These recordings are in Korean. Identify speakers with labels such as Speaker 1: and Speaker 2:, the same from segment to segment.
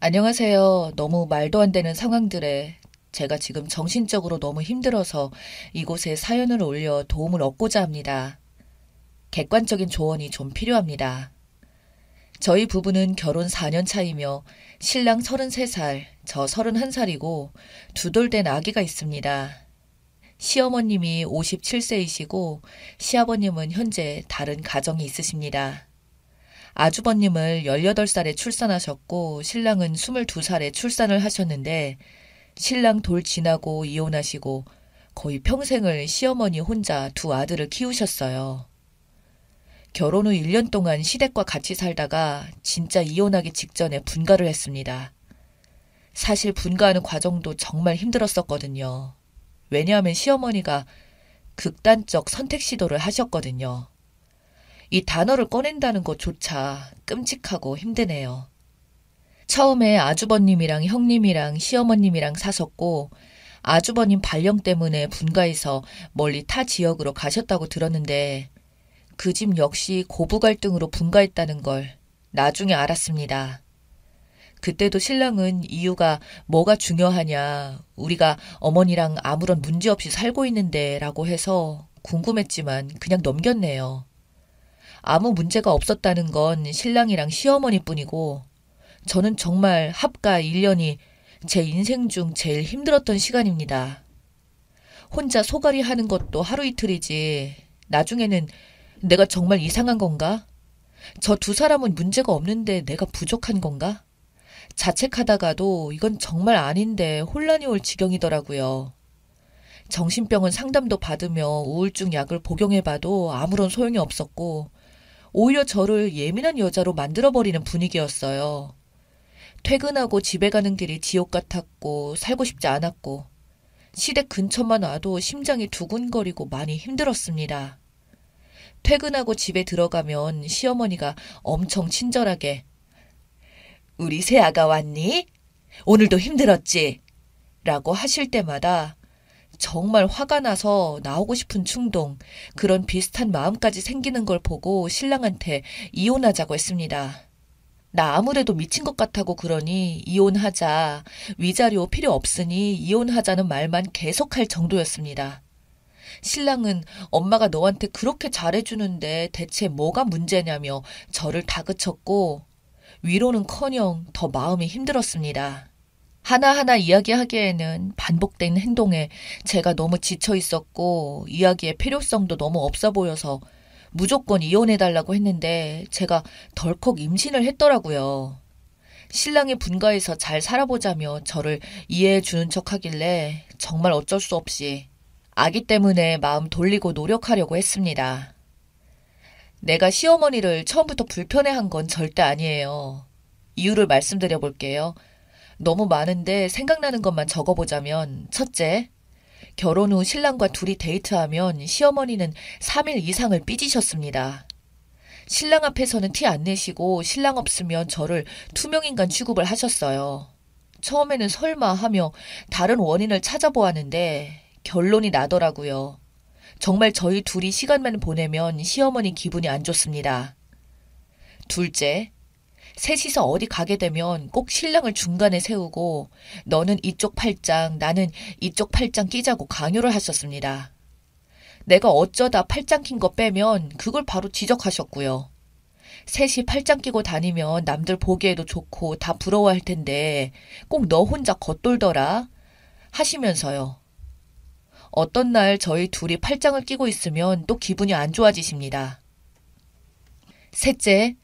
Speaker 1: 안녕하세요. 너무 말도 안 되는 상황들에 제가 지금 정신적으로 너무 힘들어서 이곳에 사연을 올려 도움을 얻고자 합니다. 객관적인 조언이 좀 필요합니다. 저희 부부는 결혼 4년 차이며 신랑 33살, 저 31살이고 두 돌 된 아기가 있습니다. 시어머님이 57세이시고 시아버님은 현재 다른 가정이 있으십니다. 아주버님을 18살에 출산하셨고 신랑은 22살에 출산을 하셨는데 신랑 돌 지나고 이혼하시고 거의 평생을 시어머니 혼자 두 아들을 키우셨어요. 결혼 후 1년 동안 시댁과 같이 살다가 진짜 이혼하기 직전에 분가를 했습니다. 사실 분가하는 과정도 정말 힘들었었거든요. 왜냐하면 시어머니가 극단적 선택 시도를 하셨거든요. 이 단어를 꺼낸다는 것조차 끔찍하고 힘드네요. 처음에 아주버님이랑 형님이랑 시어머님이랑 사셨고 아주버님 발령 때문에 분가해서 멀리 타 지역으로 가셨다고 들었는데 그 집 역시 고부 갈등으로 분가했다는 걸 나중에 알았습니다. 그때도 신랑은 이유가 뭐가 중요하냐, 우리가 어머니랑 아무런 문제 없이 살고 있는데 라고 해서 궁금했지만 그냥 넘겼네요. 아무 문제가 없었다는 건 신랑이랑 시어머니뿐이고 저는 정말 합가 1년이 제 인생 중 제일 힘들었던 시간입니다. 혼자 소갈이 하는 것도 하루 이틀이지 나중에는 내가 정말 이상한 건가? 저 두 사람은 문제가 없는데 내가 부족한 건가? 자책하다가도 이건 정말 아닌데 혼란이 올 지경이더라고요. 정신병원 상담도 받으며 우울증 약을 복용해봐도 아무런 소용이 없었고 오히려 저를 예민한 여자로 만들어버리는 분위기였어요. 퇴근하고 집에 가는 길이 지옥 같았고 살고 싶지 않았고 시댁 근처만 와도 심장이 두근거리고 많이 힘들었습니다. 퇴근하고 집에 들어가면 시어머니가 엄청 친절하게 "우리 새아가 왔니? 오늘도 힘들었지?" 라고 하실 때마다 정말 화가 나서 나오고 싶은 충동, 그런 비슷한 마음까지 생기는 걸 보고 신랑한테 이혼하자고 했습니다. 나 아무래도 미친 것 같다고 그러니 이혼하자, 위자료 필요 없으니 이혼하자는 말만 계속할 정도였습니다. 신랑은 엄마가 너한테 그렇게 잘해주는데 대체 뭐가 문제냐며 저를 다그쳤고 위로는커녕 더 마음이 힘들었습니다. 하나하나 이야기하기에는 반복된 행동에 제가 너무 지쳐 있었고 이야기의 필요성도 너무 없어 보여서 무조건 이혼해달라고 했는데 제가 덜컥 임신을 했더라고요. 신랑이 분가해서 잘 살아보자며 저를 이해해주는 척 하길래 정말 어쩔 수 없이 아기 때문에 마음 돌리고 노력하려고 했습니다. 내가 시어머니를 처음부터 불편해한 건 절대 아니에요. 이유를 말씀드려 볼게요. 너무 많은데 생각나는 것만 적어보자면 첫째, 결혼 후 신랑과 둘이 데이트하면 시어머니는 3일 이상을 삐지셨습니다. 신랑 앞에서는 티 안 내시고 신랑 없으면 저를 투명인간 취급을 하셨어요. 처음에는 설마 하며 다른 원인을 찾아보았는데 결론이 나더라고요. 정말 저희 둘이 시간만 보내면 시어머니 기분이 안 좋습니다. 둘째, 셋이서 어디 가게 되면 꼭 신랑을 중간에 세우고 너는 이쪽 팔짱, 나는 이쪽 팔짱 끼자고 강요를 하셨습니다. 내가 어쩌다 팔짱 낀 거 빼면 그걸 바로 지적하셨고요. 셋이 팔짱 끼고 다니면 남들 보기에도 좋고 다 부러워할 텐데 꼭 너 혼자 겉돌더라 하시면서요. 어떤 날 저희 둘이 팔짱을 끼고 있으면 또 기분이 안 좋아지십니다. 셋째,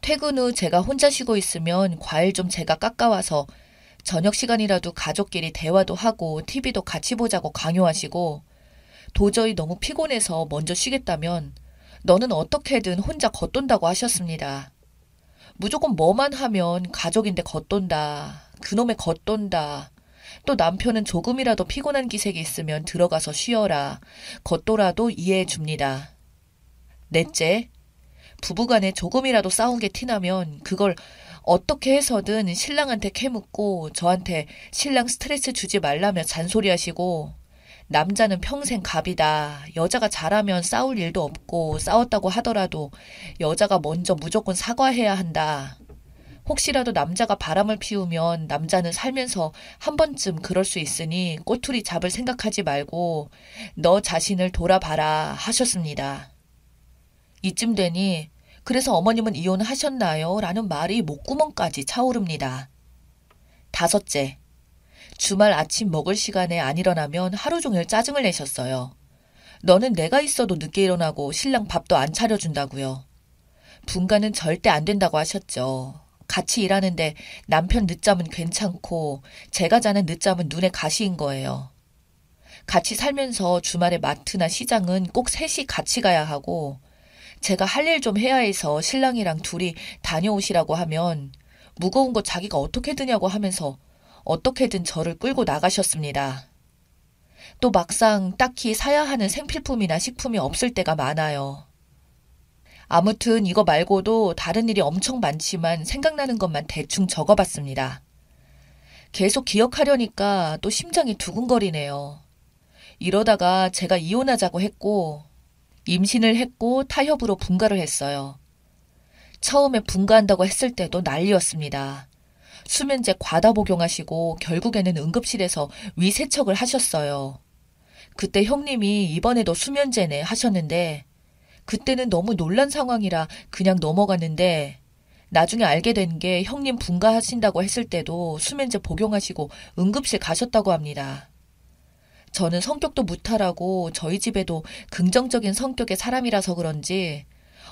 Speaker 1: 퇴근 후 제가 혼자 쉬고 있으면 과일 좀 제가 깎아와서 저녁 시간이라도 가족끼리 대화도 하고 TV도 같이 보자고 강요하시고 도저히 너무 피곤해서 먼저 쉬겠다면 너는 어떻게든 혼자 겉돈다고 하셨습니다. 무조건 뭐만 하면 가족인데 겉돈다, 그놈의 겉돈다, 또 남편은 조금이라도 피곤한 기색이 있으면 들어가서 쉬어라, 겉도라도 이해해 줍니다. 넷째, 부부간에 조금이라도 싸운 게 티나면 그걸 어떻게 해서든 신랑한테 캐묻고 저한테 신랑 스트레스 주지 말라며 잔소리하시고 남자는 평생 갑이다. 여자가 잘하면 싸울 일도 없고 싸웠다고 하더라도 여자가 먼저 무조건 사과해야 한다. 혹시라도 남자가 바람을 피우면 남자는 살면서 한 번쯤 그럴 수 있으니 꼬투리 잡을 생각하지 말고 너 자신을 돌아봐라 하셨습니다. 이쯤 되니 그래서 어머님은 이혼하셨나요? 라는 말이 목구멍까지 차오릅니다. 다섯째, 주말 아침 먹을 시간에 안 일어나면 하루 종일 짜증을 내셨어요. 너는 내가 있어도 늦게 일어나고 신랑 밥도 안 차려준다고요. 분가는 절대 안 된다고 하셨죠. 같이 일하는데 남편 늦잠은 괜찮고 제가 자는 늦잠은 눈에 가시인 거예요. 같이 살면서 주말에 마트나 시장은 꼭 셋이 같이 가야 하고 제가 할 일 좀 해야 해서 신랑이랑 둘이 다녀오시라고 하면 무거운 거 자기가 어떻게 드냐고 하면서 어떻게든 저를 끌고 나가셨습니다. 또 막상 딱히 사야 하는 생필품이나 식품이 없을 때가 많아요. 아무튼 이거 말고도 다른 일이 엄청 많지만 생각나는 것만 대충 적어봤습니다. 계속 기억하려니까 또 심장이 두근거리네요. 이러다가 제가 이혼하자고 했고 임신을 했고 타협으로 분가를 했어요. 처음에 분가한다고 했을 때도 난리였습니다. 수면제 과다 복용하시고 결국에는 응급실에서 위세척을 하셨어요. 그때 형님이 이번에도 수면제네 하셨는데 그때는 너무 놀란 상황이라 그냥 넘어갔는데 나중에 알게 된 게 형님 분가하신다고 했을 때도 수면제 복용하시고 응급실 가셨다고 합니다. 저는 성격도 무탈하고 저희 집에도 긍정적인 성격의 사람이라서 그런지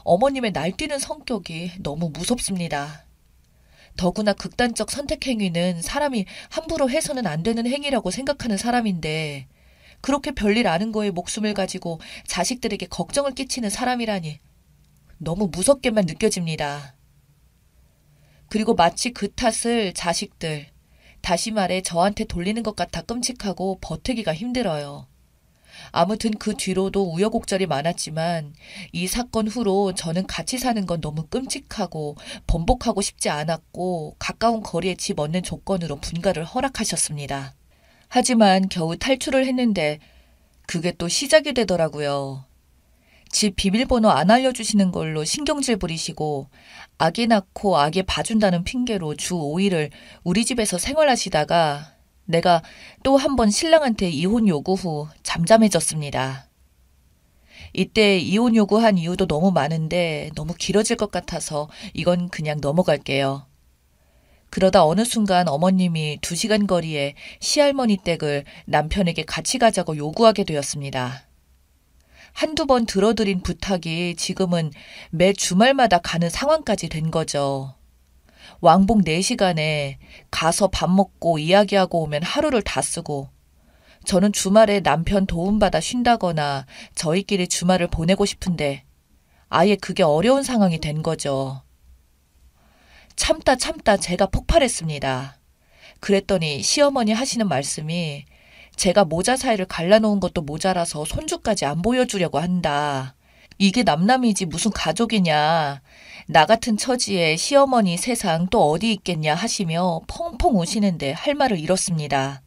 Speaker 1: 어머님의 날뛰는 성격이 너무 무섭습니다. 더구나 극단적 선택 행위는 사람이 함부로 해서는 안 되는 행위라고 생각하는 사람인데 그렇게 별일 아는 거에 목숨을 가지고 자식들에게 걱정을 끼치는 사람이라니 너무 무섭게만 느껴집니다. 그리고 마치 그 탓을 자식들, 다시 말해 저한테 돌리는 것 같아 끔찍하고 버티기가 힘들어요. 아무튼 그 뒤로도 우여곡절이 많았지만 이 사건 후로 저는 같이 사는 건 너무 끔찍하고 번복하고 싶지 않았고 가까운 거리에 집 얻는 조건으로 분가를 허락하셨습니다. 하지만 겨우 탈출을 했는데 그게 또 시작이 되더라고요. 집 비밀번호 안 알려주시는 걸로 신경질 부리시고 아기 낳고 아기 봐준다는 핑계로 주 5일을 우리 집에서 생활하시다가 내가 또 한 번 신랑한테 이혼 요구 후 잠잠해졌습니다. 이때 이혼 요구한 이유도 너무 많은데 너무 길어질 것 같아서 이건 그냥 넘어갈게요. 그러다 어느 순간 어머님이 2시간 거리에 시할머니 댁을 남편에게 같이 가자고 요구하게 되었습니다. 한두 번 들어드린 부탁이 지금은 매 주말마다 가는 상황까지 된 거죠. 왕복 4시간에 가서 밥 먹고 이야기하고 오면 하루를 다 쓰고 저는 주말에 남편 도움받아 쉰다거나 저희끼리 주말을 보내고 싶은데 아예 그게 어려운 상황이 된 거죠. 참다 제가 폭발했습니다. 그랬더니 시어머니 하시는 말씀이 제가 모자 사이를 갈라놓은 것도 모자라서 손주까지 안 보여주려고 한다. 이게 남남이지 무슨 가족이냐. 나 같은 처지에 시어머니 세상 또 어디 있겠냐 하시며 펑펑 우시는데 할 말을 잃었습니다.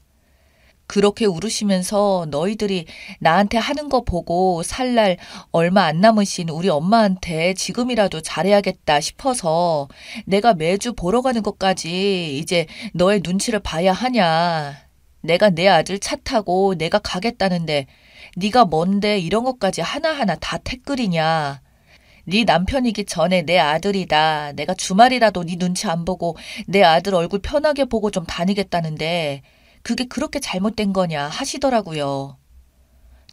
Speaker 1: 그렇게 울으시면서 너희들이 나한테 하는 거 보고 살 날 얼마 안 남으신 우리 엄마한테 지금이라도 잘해야겠다 싶어서 내가 매주 보러 가는 것까지 이제 너의 눈치를 봐야 하냐. 내가 내 아들 차 타고 내가 가겠다는데 네가 뭔데 이런 것까지 하나하나 다 태클이냐. 네 남편이기 전에 내 아들이다. 내가 주말이라도 네 눈치 안 보고 내 아들 얼굴 편하게 보고 좀 다니겠다는데 그게 그렇게 잘못된 거냐 하시더라고요.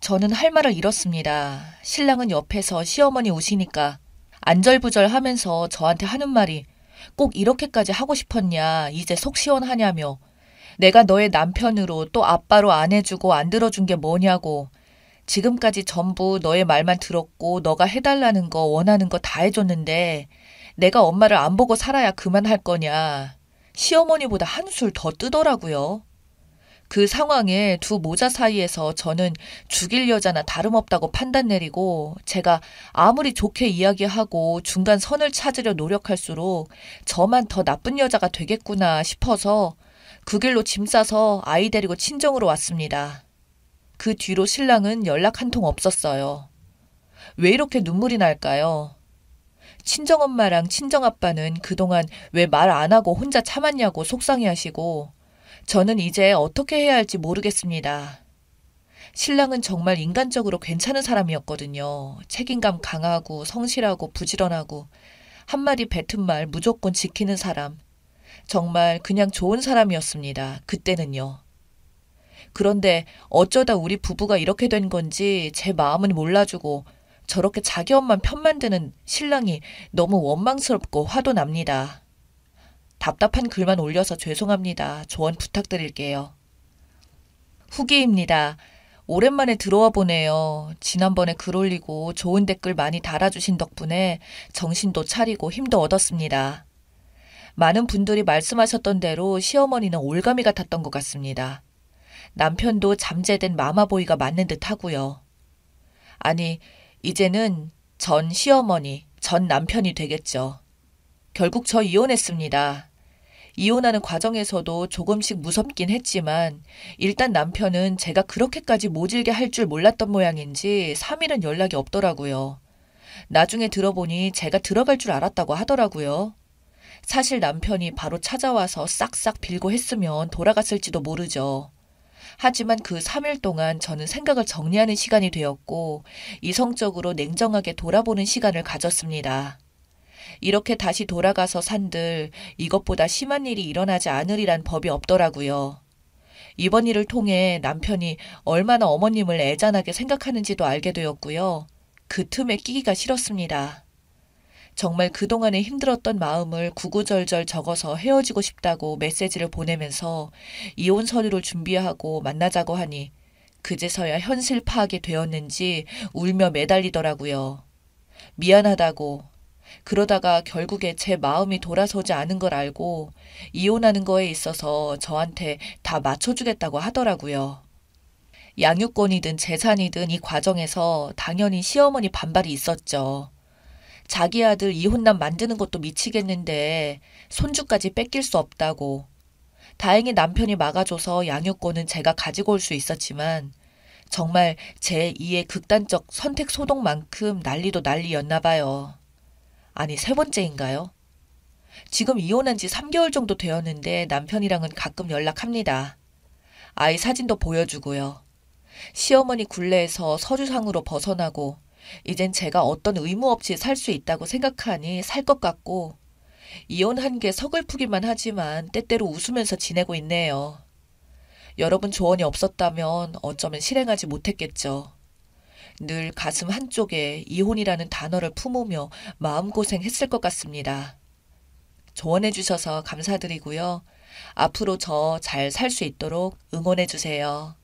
Speaker 1: 저는 할 말을 잃었습니다. 신랑은 옆에서 시어머니 우시니까 안절부절 하면서 저한테 하는 말이 꼭 이렇게까지 하고 싶었냐, 이제 속 시원하냐며 내가 너의 남편으로 또 아빠로 안 해주고 안 들어준 게 뭐냐고 지금까지 전부 너의 말만 들었고 너가 해달라는 거 원하는 거 다 해줬는데 내가 엄마를 안 보고 살아야 그만할 거냐. 시어머니보다 한술 더 뜨더라고요. 그 상황에 두 모자 사이에서 저는 죽일 여자나 다름없다고 판단 내리고 제가 아무리 좋게 이야기하고 중간 선을 찾으려 노력할수록 저만 더 나쁜 여자가 되겠구나 싶어서 그 길로 짐 싸서 아이 데리고 친정으로 왔습니다. 그 뒤로 신랑은 연락 한 통 없었어요. 왜 이렇게 눈물이 날까요? 친정엄마랑 친정아빠는 그동안 왜 말 안 하고 혼자 참았냐고 속상해하시고 저는 이제 어떻게 해야 할지 모르겠습니다. 신랑은 정말 인간적으로 괜찮은 사람이었거든요. 책임감 강하고 성실하고 부지런하고 한마디 뱉은 말 무조건 지키는 사람. 정말 그냥 좋은 사람이었습니다. 그때는요. 그런데 어쩌다 우리 부부가 이렇게 된 건지 제 마음은 몰라주고 저렇게 자기 엄만 편만 드는 신랑이 너무 원망스럽고 화도 납니다. 답답한 글만 올려서 죄송합니다. 조언 부탁드릴게요. 후기입니다. 오랜만에 들어와 보네요. 지난번에 글 올리고 좋은 댓글 많이 달아주신 덕분에 정신도 차리고 힘도 얻었습니다. 많은 분들이 말씀하셨던 대로 시어머니는 올가미 같았던 것 같습니다. 남편도 잠재된 마마보이가 맞는 듯 하고요. 아니, 이제는 전 시어머니, 전 남편이 되겠죠. 결국 저 이혼했습니다. 이혼하는 과정에서도 조금씩 무섭긴 했지만 일단 남편은 제가 그렇게까지 모질게 할 줄 몰랐던 모양인지 3일은 연락이 없더라고요. 나중에 들어보니 제가 들어갈 줄 알았다고 하더라고요. 사실 남편이 바로 찾아와서 싹싹 빌고 했으면 돌아갔을지도 모르죠. 하지만 그 3일 동안 저는 생각을 정리하는 시간이 되었고 이성적으로 냉정하게 돌아보는 시간을 가졌습니다. 이렇게 다시 돌아가서 산들 이것보다 심한 일이 일어나지 않으리란 법이 없더라고요. 이번 일을 통해 남편이 얼마나 어머님을 애잔하게 생각하는지도 알게 되었고요. 그 틈에 끼기가 싫었습니다. 정말 그동안에 힘들었던 마음을 구구절절 적어서 헤어지고 싶다고 메시지를 보내면서 이혼 서류를 준비하고 만나자고 하니 그제서야 현실 파악이 되었는지 울며 매달리더라고요. 미안하다고. 그러다가 결국에 제 마음이 돌아서지 않은 걸 알고 이혼하는 거에 있어서 저한테 다 맞춰주겠다고 하더라고요. 양육권이든 재산이든 이 과정에서 당연히 시어머니 반발이 있었죠. 자기 아들 이혼남 만드는 것도 미치겠는데 손주까지 뺏길 수 없다고. 다행히 남편이 막아줘서 양육권은 제가 가지고 올 수 있었지만 정말 제2의 극단적 선택 소동만큼 난리도 난리였나 봐요. 아니 3번째인가요? 지금 이혼한 지 3개월 정도 되었는데 남편이랑은 가끔 연락합니다. 아이 사진도 보여주고요. 시어머니 굴레에서 서류상으로 벗어나고 이젠 제가 어떤 의무 없이 살 수 있다고 생각하니 살 것 같고 이혼한 게 서글프기만 하지만 때때로 웃으면서 지내고 있네요. 여러분 조언이 없었다면 어쩌면 실행하지 못했겠죠. 늘 가슴 한쪽에 이혼이라는 단어를 품으며 마음고생했을 것 같습니다. 조언해 주셔서 감사드리고요. 앞으로 저 잘 살 수 있도록 응원해 주세요.